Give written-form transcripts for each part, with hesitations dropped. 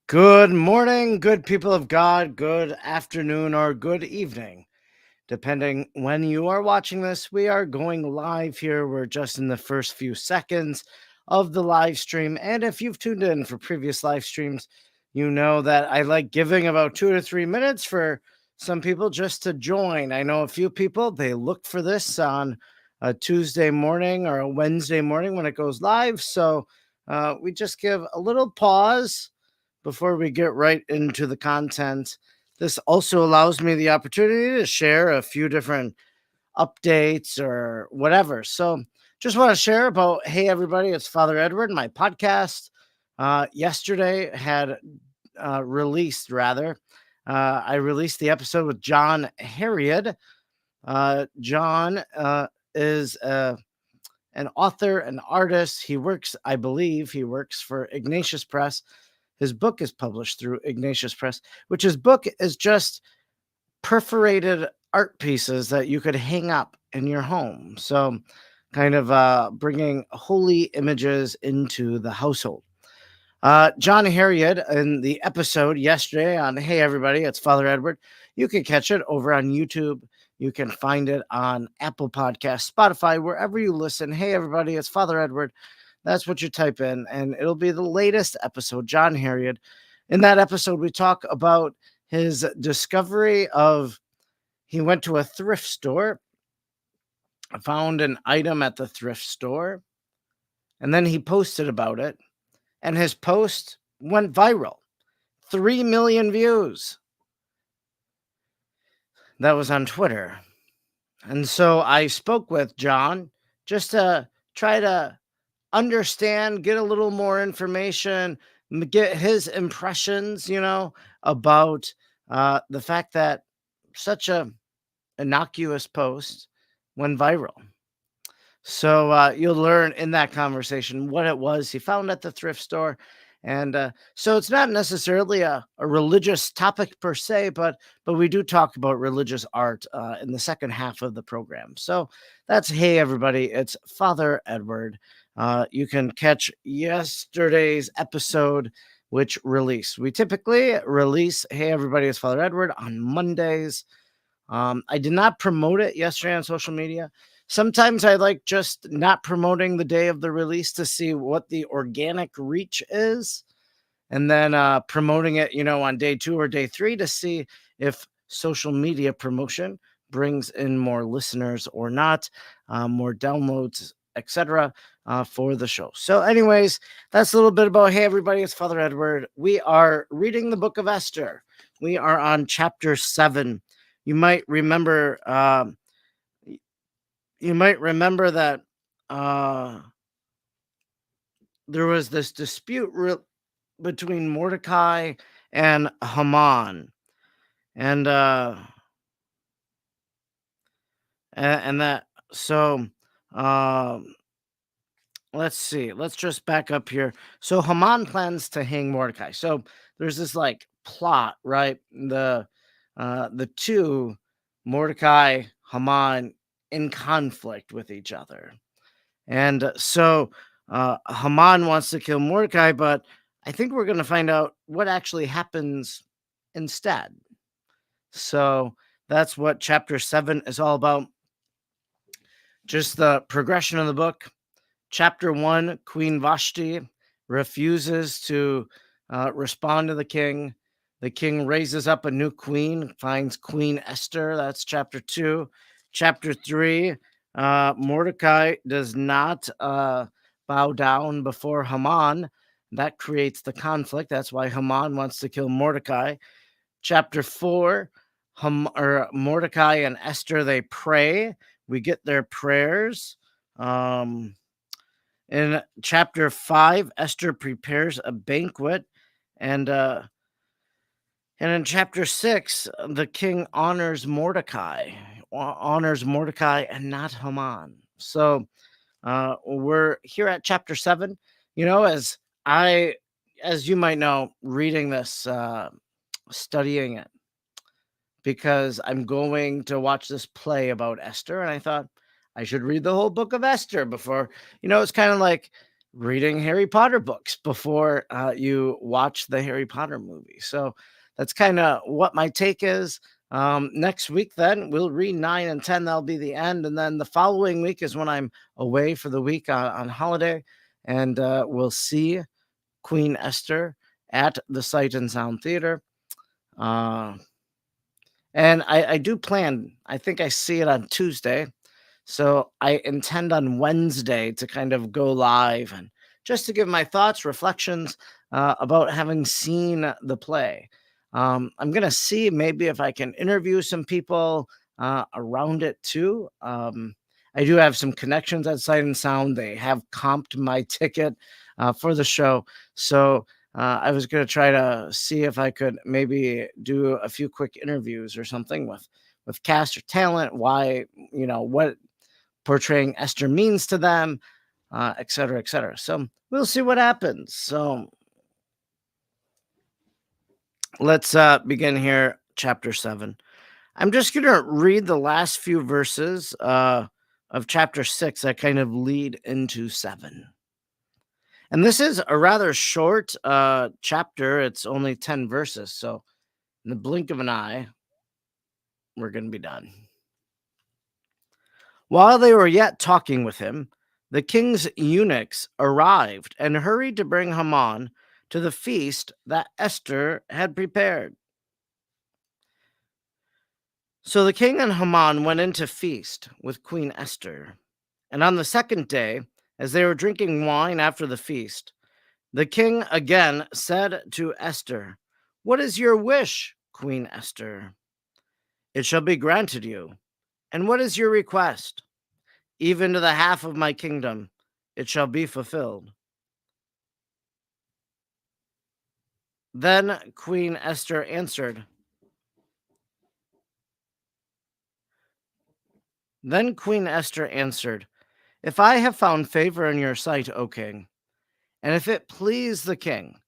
Good morning, good people of God, good afternoon, or good evening. Depending when you are watching this, we are going live here. We're just in the first few seconds of the live stream. And if you've tuned in for previous live streams, you know that I like giving about 2 to 3 minutes for some people just to join. I know a few people, they look for this on a Tuesday morning or a Wednesday morning when it goes live. So we just give a little pause before we get right into the content. This also allows me the opportunity to share a few different updates or whatever. So, just want to share about hey, everybody, it's Father Edward, my podcast. Yesterday had released, rather. I released the episode with John Harriet. John is an author, an artist. He works, I believe, he works for Ignatius Press. His book is published through Ignatius Press, which his book is just perforated art pieces that you could hang up in your home. So, kind of bringing holy images into the household. John Harriet in the episode yesterday on Hey Everybody, it's Father Edward. You can catch it over on YouTube. You can find it on Apple Podcasts, Spotify, wherever you listen. Hey Everybody, it's Father Edward. That's what you type in, and it'll be the latest episode, John Harriet. In that episode, we talk about his discovery of he went to a thrift store, found an item at the thrift store, and then he posted about it, and his post went viral. 3 million views. That was on Twitter. And so I spoke with John just to try to understand, get a little more information, get his impressions, about the fact that such a innocuous post went viral. So you'll learn in that conversation what it was he found at the thrift store. And so it's not necessarily a religious topic per se, but we do talk about religious art in the second half of the program. So that's hey everybody, it's Father Edward. You can catch yesterday's episode, which released. We typically release hey everybody, it's Father Edward on Mondays. I did not promote it yesterday on social media. Sometimes I like just not promoting the day of the release to see what the organic reach is, and then promoting it, on day 2 or day 3 to see if social media promotion brings in more listeners or not, more downloads, etc. For the show. So, anyways, that's a little bit about hey everybody, it's Father Edward. We are reading the Book of Esther. We are on chapter 7. You might remember. That there was this dispute between Mordecai and Haman, and that. So, let's see. Let's just back up here. So Haman plans to hang Mordecai. So there's this like plot, right? The two, Mordecai, Haman, in conflict with each other. And so Haman wants to kill Mordecai, but I think we're going to find out what actually happens instead. So that's what chapter 7 is all about. Just the progression of the book. Chapter 1, Queen Vashti refuses to respond to the king. The king raises up a new queen, finds Queen Esther. That's chapter 2. Chapter 3, Mordecai does not bow down before Haman. That creates the conflict. That's why Haman wants to kill Mordecai. Chapter 4, Mordecai and Esther, they pray. We get their prayers. In chapter 5, Esther prepares a banquet, and in chapter 6, the king honors Mordecai and not Haman. So we're here at chapter 7. As you might know, reading this, studying it, because I'm going to watch this play about Esther, and I thought I should read the whole book of Esther before. It's kind of like reading Harry Potter books before you watch the Harry Potter movie. So that's kind of what my take is. Next week, then we'll read 9 and 10. That'll be the end. And then the following week is when I'm away for the week on holiday. And we'll see Queen Esther at the Sight and Sound Theater. Uh, and I do plan, I think I see it on Tuesday. So I intend on Wednesday to kind of go live and just to give my thoughts, reflections about having seen the play. I'm going to see maybe if I can interview some people around it too. I do have some connections at Sight and Sound. They have comped my ticket for the show. So I was going to try to see if I could maybe do a few quick interviews or something with cast or talent. Why, what portraying Esther means to them, et cetera, et cetera. So we'll see what happens. So let's begin here, chapter 7. I'm just going to read the last few verses of chapter 6 that kind of lead into 7. And this is a rather short chapter. It's only 10 verses. So in the blink of an eye, we're going to be done. While they were yet talking with him, the king's eunuchs arrived and hurried to bring Haman to the feast that Esther had prepared. So the king and Haman went in to feast with Queen Esther. And on the second day, as they were drinking wine after the feast, the king again said to Esther, "What is your wish, Queen Esther? It shall be granted you. And what is your request? Even to the half of my kingdom, it shall be fulfilled." Then Queen Esther answered, "If I have found favor in your sight, O king, and if it please the king,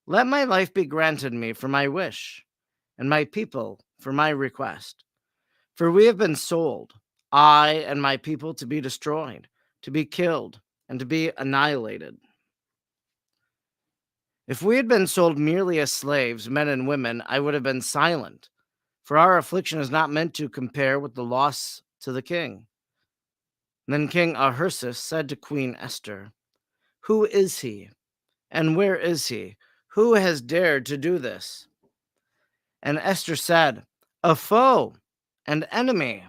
let my life be granted me for my wish, and my people for my request. For we have been sold, I and my people, to be destroyed, to be killed, and to be annihilated. If we had been sold merely as slaves, men and women, I would have been silent, for our affliction is not meant to compare with the loss to the king." Then King Ahasuerus said to Queen Esther, "Who is he, and where is he? Who has dared to do this?" And Esther said, "A foe, an enemy,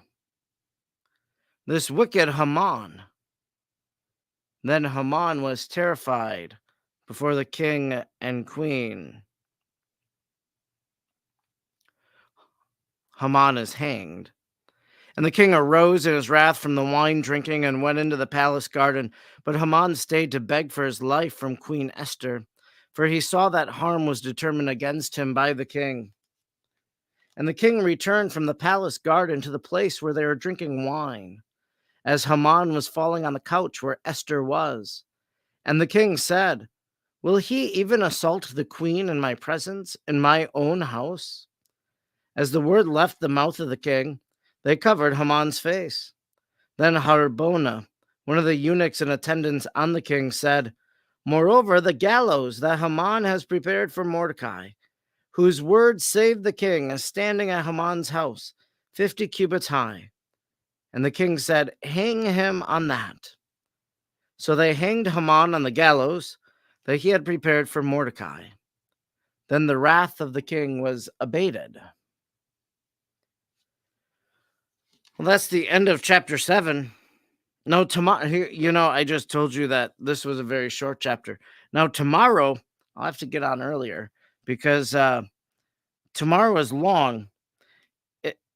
this wicked Haman." Then Haman was terrified before the king and queen. Haman is hanged. And the king arose in his wrath from the wine drinking and went into the palace garden. But Haman stayed to beg for his life from Queen Esther, for he saw that harm was determined against him by the king. And the king returned from the palace garden to the place where they were drinking wine, as Haman was falling on the couch where Esther was. And the king said, "Will he even assault the queen in my presence, in my own house?" As the word left the mouth of the king, they covered Haman's face. Then Harbona, one of the eunuchs in attendance on the king, said, "Moreover, the gallows that Haman has prepared for Mordecai, whose word saved the king, is standing at Haman's house, 50 cubits high." And the king said, "Hang him on that." So they hanged Haman on the gallows that he had prepared for Mordecai. Then the wrath of the king was abated. Well, that's the end of chapter 7. No, tomorrow, I just told you that this was a very short chapter. Now, tomorrow, I'll have to get on earlier because tomorrow is long.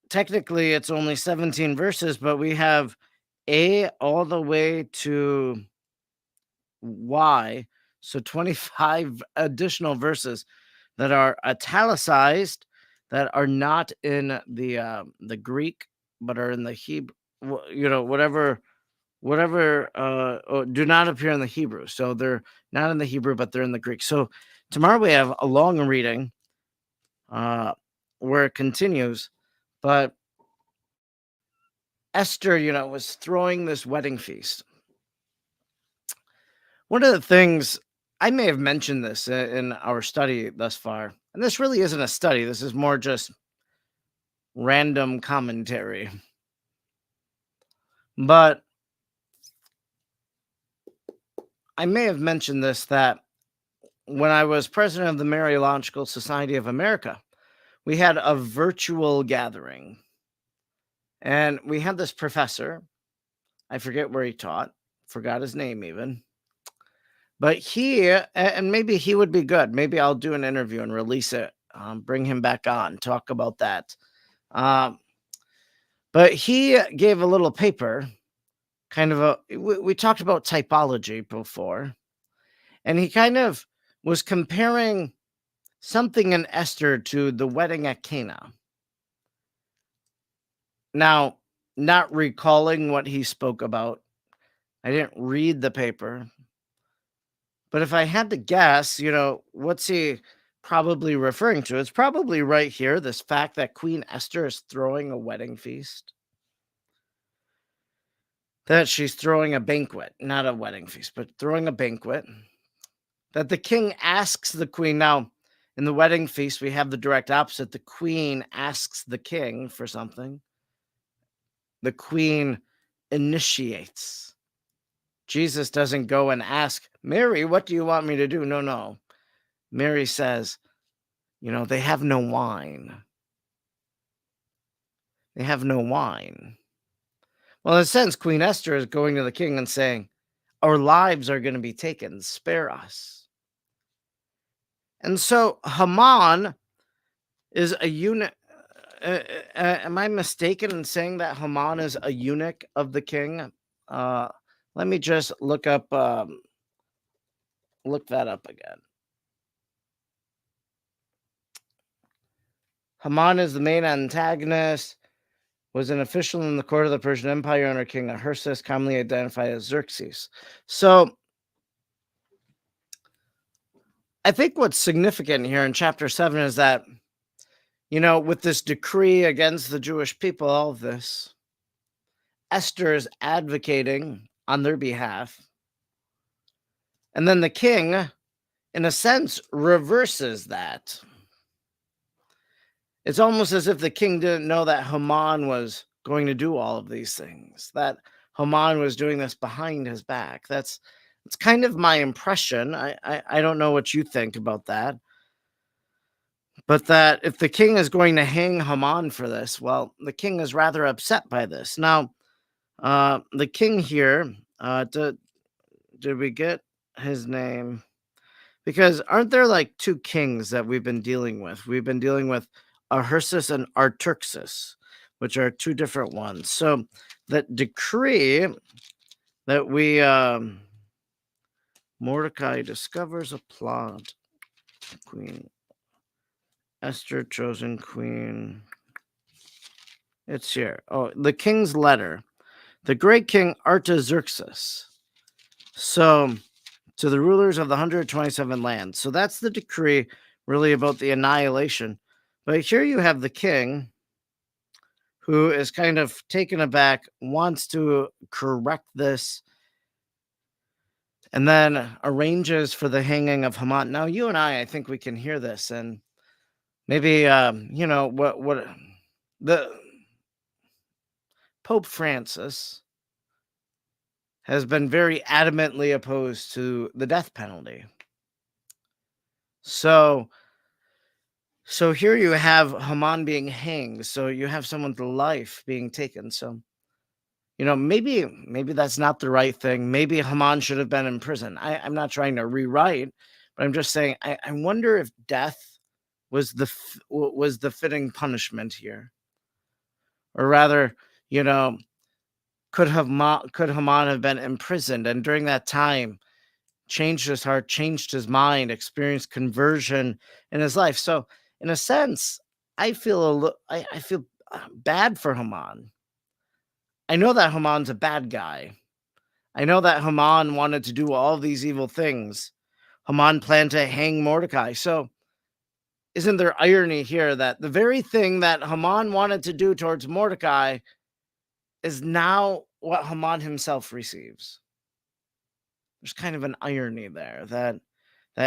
Technically, it's only 17 verses, but we have A all the way to Y, so 25 additional verses that are italicized, that are not in the Greek, but are in the Hebrew, do not appear in the Hebrew. So they're not in the Hebrew, but they're in the Greek. So tomorrow we have a long reading where it continues, but Esther, was throwing this wedding feast. One of the things I may have mentioned this in our study thus far, and this really isn't a study, this is more just random commentary. But I may have mentioned this that when I was president of the Mariological Society of America, we had a virtual gathering. And we had this professor, I forget where he taught, forgot his name even. But and maybe he would be good. Maybe I'll do an interview and release it, bring him back on, talk about that. Um, but he gave a little paper, kind of we talked about typology before, and he kind of was comparing something in Esther to the wedding at Cana. Now, not recalling what he spoke about, I didn't read the paper, but if I had to guess, what's he probably referring to? It's probably right here, this fact that Queen Esther is throwing a wedding feast, that she's throwing a banquet, not a wedding feast, but throwing a banquet, that the king asks the queen. Now, in the wedding feast, we have the direct opposite. The queen asks the king for something. The queen initiates. Jesus doesn't go and ask, Mary, what do you want me to do? No, no. Mary says, they have no wine. They have no wine. Well, in a sense, Queen Esther is going to the king and saying, our lives are going to be taken. Spare us. And so Haman is a eunuch. Am I mistaken in saying that Haman is a eunuch of the king? Let me just look that up again. Haman is the main antagonist, was an official in the court of the Persian Empire under King Ahasuerus, commonly identified as Xerxes. So I think what's significant here in chapter 7 is that, with this decree against the Jewish people, all of this, Esther is advocating on their behalf. And then the king, in a sense, reverses that. It's almost as if the king didn't know that Haman was going to do all of these things, that Haman was doing this behind his back. It's kind of my impression. I don't know what you think about that. But that if the king is going to hang Haman for this, well, the king is rather upset by this. Now, the king here, did we get his name? Because aren't there like two kings that we've been dealing with? We've been dealing with Ahasuerus and Artaxerxes, which are two different ones. So that decree that Mordecai discovers a plot. Queen Esther, chosen queen. It's here. Oh, the king's letter. The great king Artaxerxes. So, to the rulers of the 127 lands. So that's the decree really about the annihilation. But here you have the king who is kind of taken aback, wants to correct this, and then arranges for the hanging of Haman. Now, you and I think we can hear this, and maybe, what the Pope Francis has been very adamantly opposed to the death penalty. So here you have Haman being hanged. So you have someone's life being taken. So, maybe that's not the right thing. Maybe Haman should have been in prison. I'm not trying to rewrite, but I'm just saying, I wonder if death was the fitting punishment here. Or rather, could Haman have been imprisoned, and during that time changed his heart, changed his mind, experienced conversion in his life? So in a sense, I feel bad for Haman. I know that Haman's a bad guy. I know that Haman wanted to do all these evil things. Haman planned to hang Mordecai. So isn't there irony here that the very thing that Haman wanted to do towards Mordecai is now what Haman himself receives? there's kind of an irony there that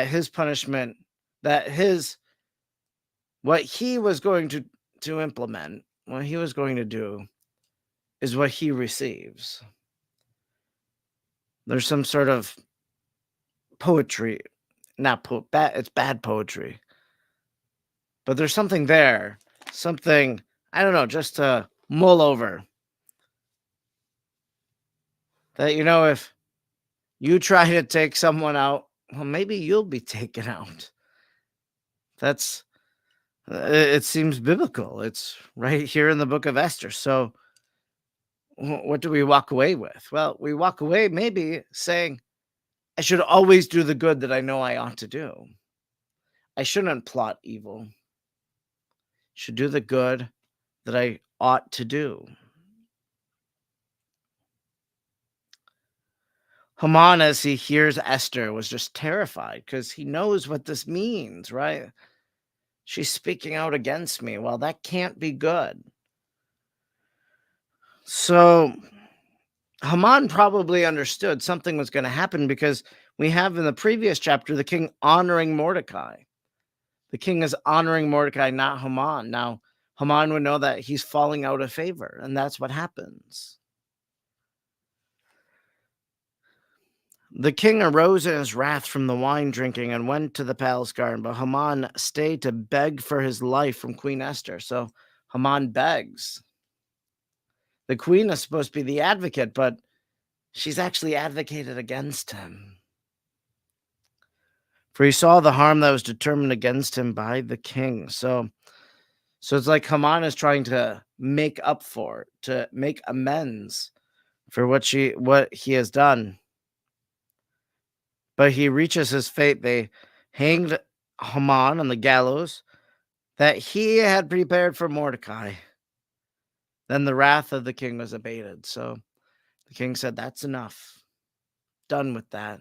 his punishment, that his what he was going to implement, what he was going to do is what he receives. There's some sort of poetry, not bad, it's bad poetry, but there's something there, something, I don't know, just to mull over, that if you try to take someone out, well, maybe you'll be taken out. That's it seems biblical. It's right here in the Book of Esther. So what do we walk away with? Well, we walk away maybe saying, I should always do the good that I know I ought to do. I shouldn't plot evil. Should do the good that I ought to do. Haman, as he hears Esther, was just terrified because he knows what this means, right? She's speaking out against me. Well, that can't be good. So Haman probably understood something was going to happen because we have in the previous chapter the king honoring Mordecai. The king is honoring Mordecai, not Haman. Now, Haman would know that he's falling out of favor, and that's what happens. The king arose in his wrath from the wine drinking and went to the palace garden, but Haman stayed to beg for his life from Queen Esther. So Haman begs. The queen is supposed to be the advocate, but she's actually advocated against him. For he saw the harm that was determined against him by the king. So it's like Haman is trying to make up for, to make amends for what he has done. But he reaches his fate. They hanged Haman on the gallows that he had prepared for Mordecai. Then the wrath of the king was abated. So the king said, that's enough. Done with that.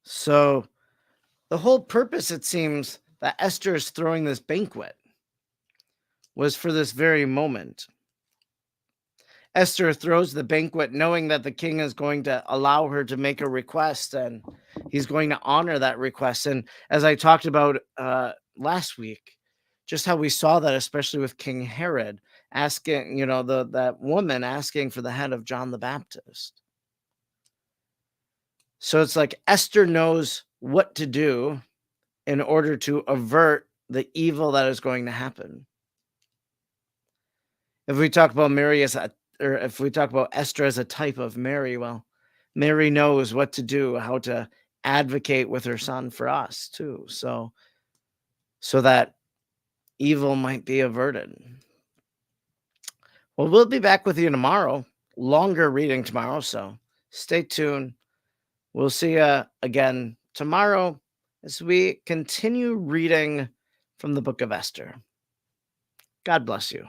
So the whole purpose, it seems, that Esther is throwing this banquet was for this very moment. Esther throws the banquet knowing that the king is going to allow her to make a request and he's going to honor that request. And as I talked about last week, just how we saw that, especially with King Herod asking, that woman asking for the head of John the Baptist. So it's like Esther knows what to do in order to avert the evil that is going to happen. If we talk about if we talk about Esther as a type of Mary, well, Mary knows what to do, how to advocate with her son for us too. So that evil might be averted. Well, we'll be back with you tomorrow. Longer reading tomorrow, so stay tuned. We'll see you again tomorrow as we continue reading from the Book of Esther. God bless you.